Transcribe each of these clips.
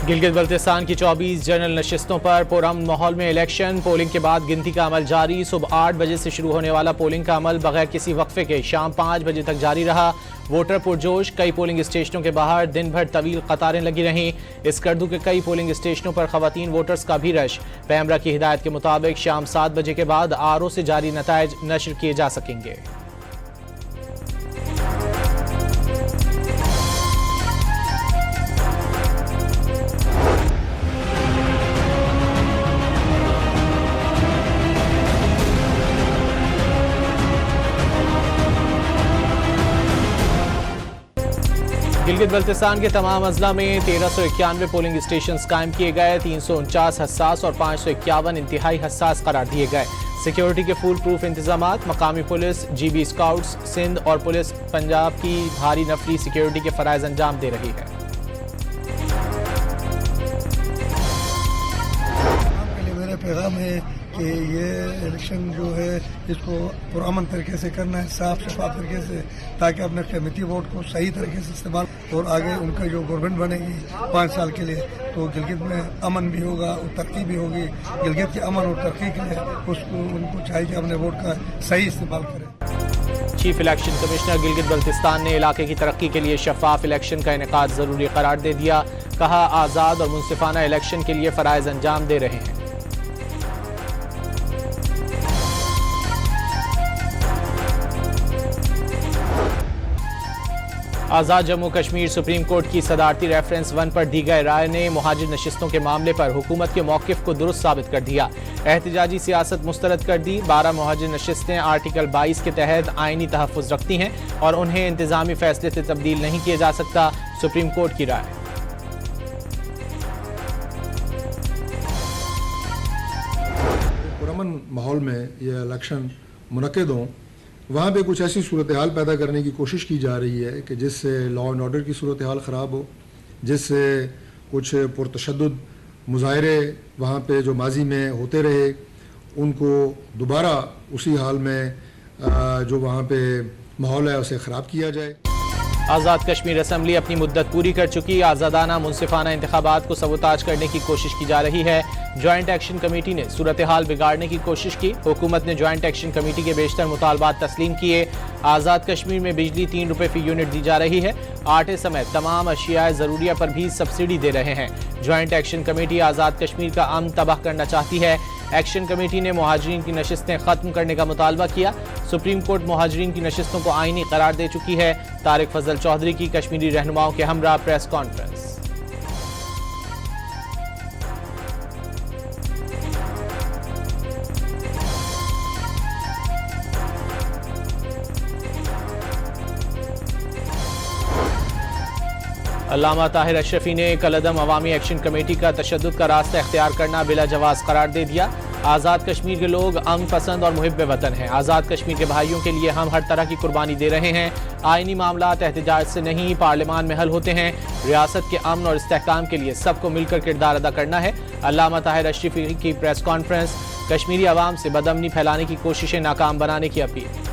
गिलगित बल्तिस्तान की 24 जनरल नशिस्तों पर पुरअमन माहौल में इलेक्शन। पोलिंग के बाद गिनती का अमल जारी। सुबह 8 बजे से शुरू होने वाला पोलिंग का अमल बगैर किसी वक्फे के शाम 5 बजे तक जारी रहा। वोटर पुरजोश। कई पोलिंग स्टेशनों के बाहर दिन भर तवील कतारें लगी रहीं। स्कर्दू के कई पोलिंग स्टेशनों पर खवातीन वोटर्स का भी रश। पैमरा की हिदायत के मुताबिक शाम 7 बजे के बाद आरओ से जारी नताइज नशर किए जा सकेंगे। गिलगित बल्तिस्तान के तमाम अजला में 1391 पोलिंग स्टेशन कायम किए गए। 349 हसास और 551 इंतहाई हसास करार दिए गए। सिक्योरिटी के फुल प्रूफ इंतजाम। मकामी पुलिस, जीबी स्काउट्स सिंध और पुलिस पंजाब की भारी नफरी सिक्योरिटी के फराइज अंजाम दे रही है। मेरा पैगाम है कि ये इलेक्शन जो है इसको पुरअमन तरीके से करना है, साफ शफाफ तरीके से, ताकि अपने कीमती वोट को सही तरीके से इस्तेमाल और आगे उनका जो गवर्नमेंट बनेगी 5 साल के लिए तो गिलगित में अमन भी होगा और तरक्की भी होगी। गिलगित के अमन और तरक्की के लिए उसको उनको चाहिए कि अपने वोट का सही इस्तेमाल करें। Chief election commissioner Gilgit Baltistan ने इलाके की तरक्की के लिए शफाफ इलेक्शन का इनेकाद जरूरी करार दे दिया। कहा, आज़ाद और मुनसिफाना इलेक्शन के लिए फराइज अंजाम दे रहे हैं। आज़ाद जम्मू कश्मीर सुप्रीम कोर्ट की सदारती रेफरेंस 1 पर दी गई राय ने मुहाजिर नशिस्तों के मामले पर हुकूमत के मौक़िफ़ को दुरुस्त साबित कर दिया। एहतिजाजी सियासत मुस्तरद कर दी। 12 मुहाजिर नशिस्तें आर्टिकल 22 के तहत आइनी तहफ़्फ़ुज़ रखती हैं और उन्हें इंतज़ामी फैसले से तब्दील नहीं किया जा सकता। सुप्रीम कोर्ट की राय। पुरअमन माहौल में ये इलेक्शन मुनक़िद हों, वहाँ पे कुछ ऐसी सूरत हाल पैदा करने की कोशिश की जा रही है कि जिससे लॉ एंड ऑर्डर की सूरत हाल ख़राब हो, जिससे कुछ पुरतशद्दुद मुज़ाहरे वहाँ पे जो माजी में होते रहे उनको दोबारा उसी हाल में जो वहाँ पे माहौल है उसे ख़राब किया जाए। आज़ाद कश्मीर असम्बली अपनी मुद्दत पूरी कर चुकी। आज़ादाना मुनसिफाना इंतखाबात को सबूताज करने की कोशिश की जा रही है। ज्वाइंट एक्शन कमेटी ने सूरत हाल बिगाड़ने की कोशिश की। हुकूमत ने ज्वाइंट एक्शन कमेटी के बेशतर मुतालबात तस्लीम किए। आज़ाद कश्मीर में बिजली 3 रुपये फी यूनिट दी जा रही है। आटे समेत तमाम अशियाए ज़रूरिया पर भी सब्सिडी दे रहे हैं। Joint action committee Azad Kashmir का अमन तबाह करना चाहती है। एक्शन कमेटी ने मुहाजिरीन की नशिस्तें खत्म करने का मुतालबा किया। सुप्रीम कोर्ट मुहाजिरीन की नशिस्तों को आईनी करार दे चुकी है। तारिक फजल चौधरी की कश्मीरी रहनुमाओं के हमरा प्रेस कॉन्फ्रेंस। अल्लामा ताहिर अशरफी ने कलअदम अवामी एक्शन कमेटी का तशद्दुद का रास्ता इख्तियार करना बिला जवाज करार दे दिया। आज़ाद कश्मीर के लोग अमन पसंद और मुहिब्बे वतन हैं। आज़ाद कश्मीर के भाइयों के लिए हम हर तरह की कुर्बानी दे रहे हैं। आईनी मामलात एहतिजाज से नहीं पार्लियामान में हल होते हैं। रियासत के अमन और इस्तेहकाम के लिए सबको मिलकर किरदार अदा करना है। अल्लामा ताहिर अशरफी की प्रेस कॉन्फ्रेंस। कश्मीरी अवाम से बदअमनी फैलाने की कोशिशें नाकाम बनाने की अपील।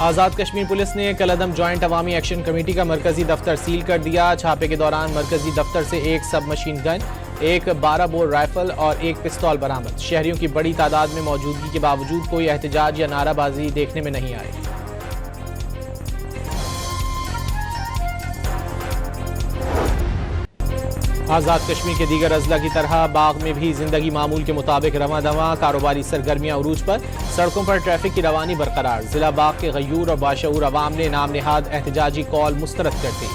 आज़ाद कश्मीर पुलिस ने कलअदम ज्वाइंट अवामी एक्शन कमेटी का मरकजी दफ्तर सील कर दिया। छापे के दौरान मरकजी दफ्तर से एक सब मशीन गन, एक 12 बोर राइफल और एक पिस्तौल बरामद। शहरियों की बड़ी तादाद में मौजूदगी के बावजूद कोई एहतजाज या नाराबाजी देखने में नहीं आई। आज़ाद कश्मीर के दीगर अजला की तरह बाग में भी जिंदगी मामूल के मुताबिक रवां दवां। कारोबारी सरगर्मियां उरूज पर। सड़कों पर ट्रैफिक की रवानी बरकरार। जिला बाग के गयूर और बाशऊर अवाम ने नाम निहाद एहतजाजी कॉल मुस्तरद कर दी।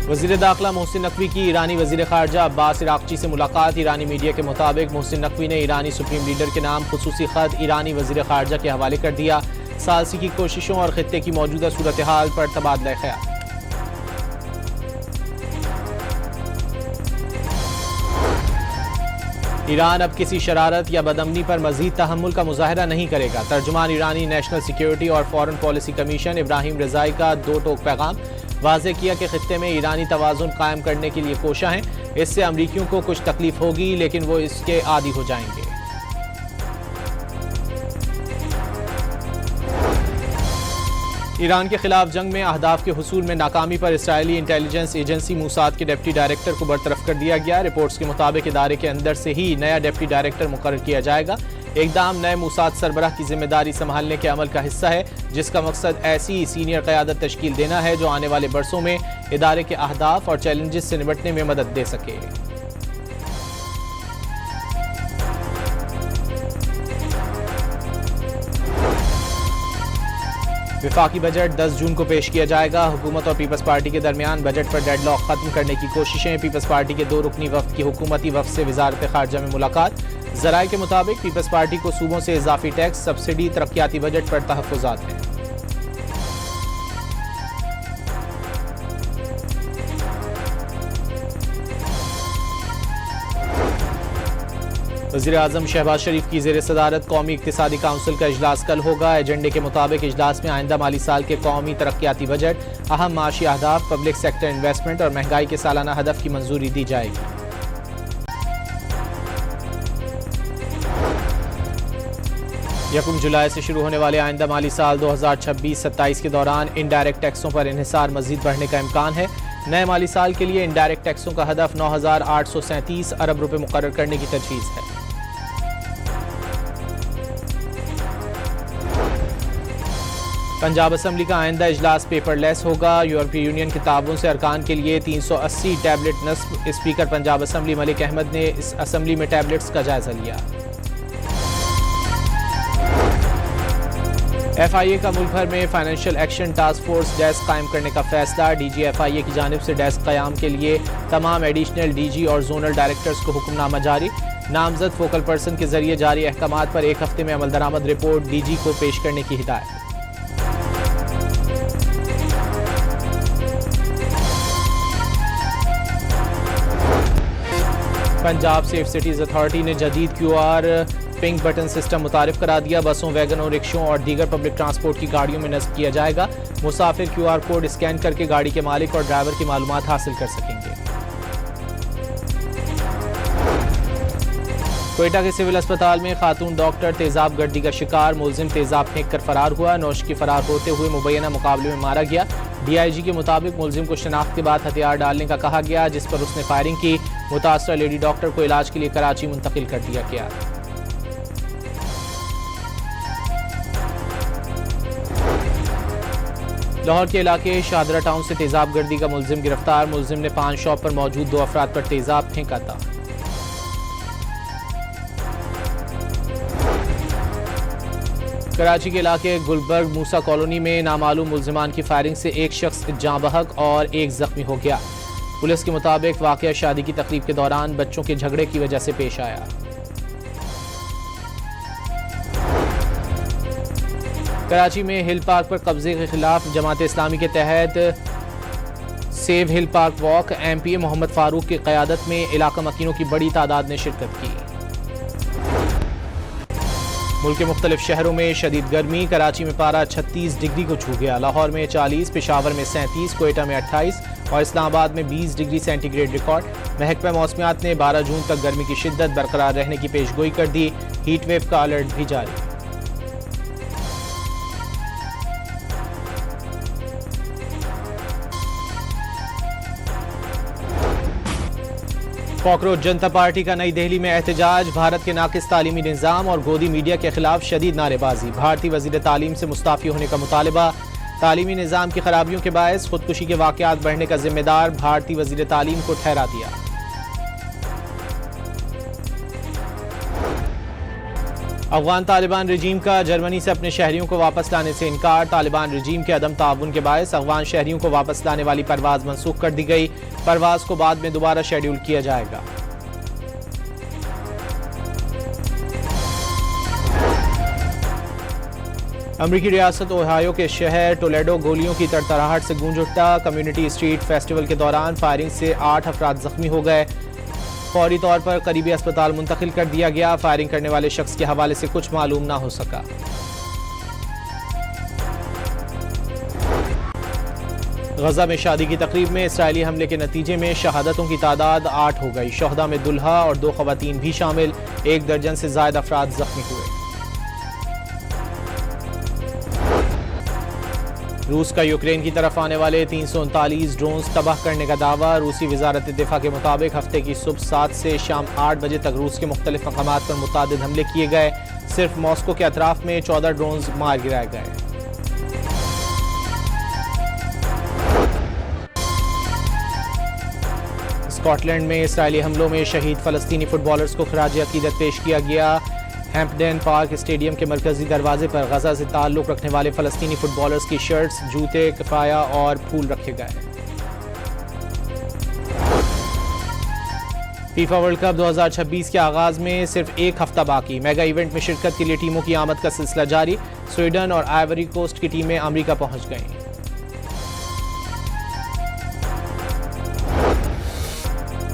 वज़ीर दाखिला मोहसिन नकवी की ईरानी वज़ीर ख़ारजा अब्बास इराक़ची से मुलाकात। ईरानी मीडिया के मुताबिक मोहसिन नकवी ने ईरानी सुप्रीम लीडर के नाम खुसूसी ख़त ईरानी वज़ीर ख़ारजा के हवाले कर दिया। सालसी की कोशिशों और खित्ते की मौजूदा सूरत हाल पर तबादला ख्याल। ईरान अब किसी शरारत या बदअमनी पर मजीद तहम्मुल का मुजाहरा नहीं करेगा। तर्जुमान ईरानी नेशनल सिक्योरिटी और फॉरेन पॉलिसी कमीशन इब्राहिम रज़ाई का 2 टोक पैगाम। वाज़े किया कि खित्ते में ईरानी तवाज़ुन कायम करने के लिए कोशा हैं। इससे अमरीकियों को कुछ तकलीफ होगी लेकिन वो इसके आदी हो जाएंगे। ईरान के खिलाफ जंग में अहदाफ के हुसूल में नाकामी पर इसराइली इंटेलिजेंस एजेंसी मूसाद के डिप्टी डायरेक्टर को बरतरफ कर दिया गया। रिपोर्ट्स के मुताबिक इदारे के अंदर से ही नया डिप्टी डायरेक्टर मुकर्रर किया जाएगा। इक़दाम नए मूसाद सरबराह की जिम्मेदारी संभालने के अमल का हिस्सा है, जिसका मकसद ऐसी सीनियर क़यादत तश्कील देना है जो आने वाले बरसों में इदारे के अहदाफ और चैलेंजेस से निपटने में मदद दे सके। विफाकी बजट 10 जून को पेश किया जाएगा। हुकूमत और पीपल्स पार्टी के दरमियान बजट पर डेडलॉक खत्म करने की कोशिशें। पीपल्स पार्टी के 2 रुकनी वफ्द की हुकूमती वफ्द से वजारत खारजा में मुलाकात। जराए के मुताबिक पीपल्स पार्टी को सूबों से इजाफी टैक्स, सब्सिडी, तरक्याती बजट पर तहफ़्फ़ुज़ात हैं। वज़ीर आज़म शहबाज शरीफ की ज़ेर सदारत कौमी इक़्तिसादी काउंसिल का इजलास कल होगा। एजेंडे के मुताबिक इजलास में आइंदा माली साल के कौमी तरक्याती बजट, अहम माशी अहदाफ, पब्लिक सेक्टर इन्वेस्टमेंट और महंगाई के सालाना हदफ की मंजूरी दी जाएगी। यकम जुलाई से शुरू होने वाले आइंदा माली साल 2026-27 के दौरान इनडायरेक्ट टैक्सों पर इन्हिसार मजीद बढ़ने का इम्कान है। नए माली साल के लिए इनडायरेक्ट टैक्सों का हदफ 9,837 अरब रुपए मुकर्रर करने की तजवीज़ है। पंजाब असम्बली का आइंदा इजलास पेपरलेस होगा। यूरोपीय यूनियन के ताउन से अरकान के लिए 380 टैबलेट नस्ब। स्पीकर पंजाब असम्बली मलिक अहमद ने इस असम्बली में टैबलेट्स का जायजा लिया। FIA का मुल्क भर में financial action task force desk कायम करने का फैसला। DG FIA की जानिब से डेस्क क़याम के लिए तमाम एडिशनल DG और जोनल डायरेक्टर्स को हुक्मनामा जारी। नामजद फोकल पर्सन के जरिए जारी अहकामात पर 1 हफ्ते में अमल दरामद रिपोर्ट DG को पेश करने की हिदायत। पंजाब सेफ सिटीज अथॉरिटी ने जदीद QR पिंक बटन सिस्टम मुतारिफ करा दिया। बसों, वैगनों, रिक्शों और दीगर पब्लिक ट्रांसपोर्ट की गाड़ियों में नस्ब किया जाएगा। मुसाफिर QR कोड स्कैन करके गाड़ी के मालिक और ड्राइवर की मालूमात हासिल कर सकेंगे। कोयटा के सिविल अस्पताल में खातून डॉक्टर तेजाब गर्दी का शिकार। मुलजिम तेजाब फेंक कर फरार हुआ। नौश की फरार होते हुए मुबैना मुकाबले में मारा गया। DIG के मुताबिक मुलजिम को शनाख्त के बाद हथियार डालने का कहा गया, जिस पर उसने फायरिंग की। मुतासरा लेडी डॉक्टर को इलाज के लिए कराची मुंतकिल कर दिया गया। लाहौर के इलाके शाहदरा टाउन से तेजाब गर्दी का मुलजिम गिरफ्तार। मुलजिम ने पान शॉप पर मौजूद 2 अफराद पर तेजाब फेंका था। कराची के इलाके गुलबर्ग मूसा कॉलोनी में नामालूम मुलजिमान की फायरिंग से एक शख्स जाँ बहक और एक जख्मी हो गया। पुलिस के मुताबिक वाकया शादी की तकरीब के दौरान बच्चों के झगड़े की वजह से पेश आया। कराची में हिल पार्क पर कब्जे के खिलाफ जमात इस्लामी के तहत save hill park walk. MPA Mohammad Farooq की क़यादत में इलाका मकीनों की बड़ी तादाद ने शिरकत की। मुल्क के मुख्तलिफ शहरों में शदीद गर्मी। कराची में पारा 36 डिग्री को छू गया। लाहौर में 40, पेशावर में 37, कोयटा में 28 और इस्लामाबाद में 20 डिग्री सेंटीग्रेड रिकॉर्ड। महकमा मौसमियात ने 12 जून तक गर्मी की शिद्दत बरकरार रहने की पेशगोई कर दी। हीट वेव का अलर्ट भी जारी। कॉकरोच जनता पार्टी का नई दिल्ली में एहतजाज। भारत के नाकिस तालीमी निज़ाम और गोदी मीडिया के खिलाफ शदीद नारेबाजी। भारतीय वज़ीर तालीम से मुस्ताफ़ी होने का मुतालबा। तालीमी निज़ाम की खराबियों के बायस खुदकुशी के वाक़यात बढ़ने का जिम्मेदार भारतीय वज़ीर तालीम को ठहरा दिया। अफगान तालिबान रजीम का जर्मनी से अपने शहरियों को वापस लाने से इनकार। तालिबान रजीम के अदम ताउन के बायस अफगान शहरियों को वापस लाने वाली परवाज मनसूख कर दी गई। परवाज को बाद में दोबारा शेड्यूल किया जाएगा। अमरीकी रियासत ओहायो के शहर टोलेडो गोलियों की तड़तड़ाहट से गूंज उठा। कम्युनिटी स्ट्रीट फेस्टिवल के दौरान फायरिंग से 8 अफराद जख्मी हो गए। फौरी तौर पर करीबी अस्पताल मुंतकिल कर दिया गया। फायरिंग करने वाले शख्स के हवाले से कुछ मालूम ना हो सका। गजा में शादी की तकरीब में इसराइली हमले के नतीजे में शहादतों की तादाद 8 हो गई। शोहदा में दुल्हा और 2 खवातीन भी शामिल। 1 दर्जन से ज्यादा अफराद जख्मी हुए। रूस का यूक्रेन की तरफ आने वाले 339 ड्रोन्स तबाह करने का दावा। रूसी वजारत दिफा के मुताबिक हफ्ते की सुबह 7 से शाम 8 बजे तक रूस के मुख्तलिफ मकामात पर मुतादिद हमले किए गए। सिर्फ मॉस्को के अतराफ में 14 ड्रोन्स मार गिराए गए। स्कॉटलैंड में इसराइली हमलों में शहीद फलस्तीनी फुटबॉलर्स को खराज अकीदत पेश किया गया। हैम्पडेन पार्क स्टेडियम के मरकजी दरवाजे पर गजा से ताल्लुक रखने वाले फलस्तीनी फुटबॉलर्स की शर्ट्स, जूते, कफाया और फूल रखे गए। फीफा वर्ल्ड कप 2026 के आगाज में सिर्फ एक हफ्ता बाकी। मेगा इवेंट में शिरकत के लिए टीमों की आमद का सिलसिला जारी। स्वीडन और आइवरी कोस्ट की टीमें अमेरिका पहुंच गईं।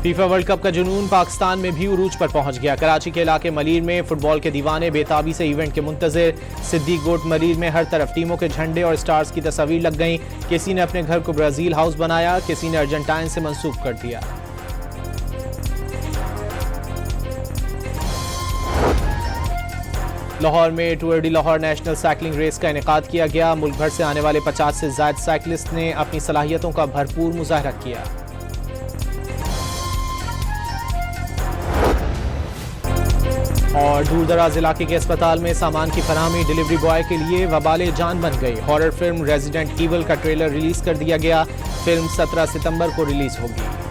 फीफा वर्ल्ड कप का जुनून पाकिस्तान में भी उरूज पर पहुंच गया। कराची के इलाके मलीर में फुटबॉल के दीवाने बेताबी से इवेंट के मुंतजिर। सिद्दीक गोट मलीर में हर तरफ टीमों के झंडे और स्टार्स की तस्वीर लग गईं। किसी ने अपने घर को ब्राजील हाउस बनाया, किसी ने अर्जेंटाइन से मंसूब कर दिया। लाहौर में tour de Lahore national cycling race का इनेकाद किया गया। मुल्क भर से आने वाले 50 से ज्यादा साइकिलिस्ट ने अपनी सलाहियतों का भरपूर मुजाहरा किया। और दूर दराज इलाके के अस्पताल में सामान की फराहमी डिलीवरी बॉय के लिए वबाले जान बन गई। हॉरर फिल्म रेजिडेंट ईवल का ट्रेलर रिलीज कर दिया गया। फिल्म 17 सितंबर को रिलीज होगी।